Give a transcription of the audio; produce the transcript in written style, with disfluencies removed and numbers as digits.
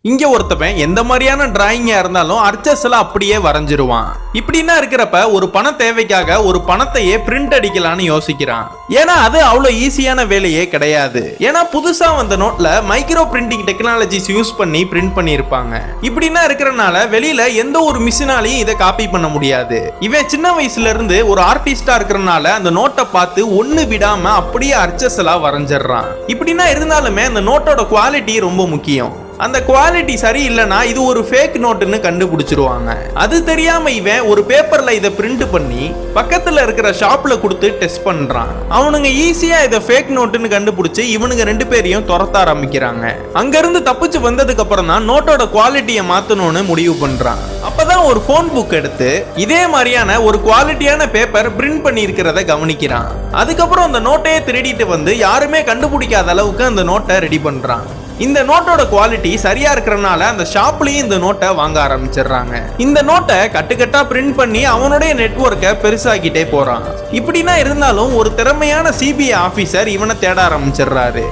இங்க ஒருத்தவன் எந்த மாதிரியான டிராயிங்கா இருந்தாலும் அர்ச்சஸ்ல அப்படியே வரைஞ்சிருவான். இப்படின்னா இருக்கிறப்ப ஒரு பண தேவைக்காக ஒரு பணத்தையே பிரிண்ட் அடிக்கலான்னு யோசிக்கிறான். ஏன்னா அது அவ்வளவு ஈஸியான வேலையே கிடையாது. ஏன்னா புதுசா வந்த நோட்ல மைக்ரோ பிரிண்டிங் டெக்னாலஜிஸ் யூஸ் பண்ணி பிரிண்ட் பண்ணிருப்பாங்க. இப்படின்னா இருக்கிறனால வெளியில எந்த ஒரு மிஷினாலையும் இதை காப்பி பண்ண முடியாது. இவன் சின்ன வயசுல இருந்து ஒரு ஆர்டிஸ்டா இருக்கிறனால அந்த நோட்டை பார்த்து ஒண்ணு விடாம அப்படியே அர்ச்சஸ்லா வரைஞ்சிடறான். இப்படின்னா இருந்தாலுமே அந்த நோட்டோட குவாலிட்டி ரொம்ப முக்கியம். அந்த குவாலிட்டி சரியில்லைனா இது ஒரு ஃபேக் நோட்டுன்னு கண்டுபிடிச்சிருவாங்க. அது தெரியாம இவன் ஒரு பேப்பர்ல இதை பிரிண்ட் பண்ணி பக்கத்துல இருக்கிற ஷாப்ல கொடுத்து டெஸ்ட் பண்றான். அவனுங்க ஈஸியா இதை ஃபேக் நோட்டுன்னு கண்டுபிடிச்சு இவனுங்க ரெண்டு பேரையும் துரத்த ஆரம்பிக்கிறாங்க. அங்க இருந்து தப்பிச்சு வந்ததுக்கு அப்புறம் தான் நோட்டோட குவாலிட்டியை மாத்தணும்னு முடிவு பண்றான். அப்பதான் ஒரு போன் புக் எடுத்து இதே மாதிரியான ஒரு குவாலிட்டியான பேப்பர் பிரிண்ட் பண்ணி இருக்கிறத கவனிக்கிறான். அதுக்கப்புறம் அந்த நோட்டையே திருடிட்டு வந்து யாருமே கண்டுபிடிக்காத அளவுக்கு அந்த நோட்டை ரெடி பண்றான். இந்த நோட்டோட குவாலிட்டி சரியா இருக்கிறனால அந்த ஷாப்லயும் இந்த நோட்டை வாங்க ஆரம்பிச்சிடுறாங்க. இந்த நோட்டை கட்டுக்கட்டா பிரிண்ட் பண்ணி அவனுடைய நெட்வொர்க்கை பெருசாக்கிட்டே போறான். இப்படின்னா இருந்தாலும் ஒரு திறமையான சிபிஐ ஆபீசர் இவனை தேட ஆரம்பிச்சிடுறாரு.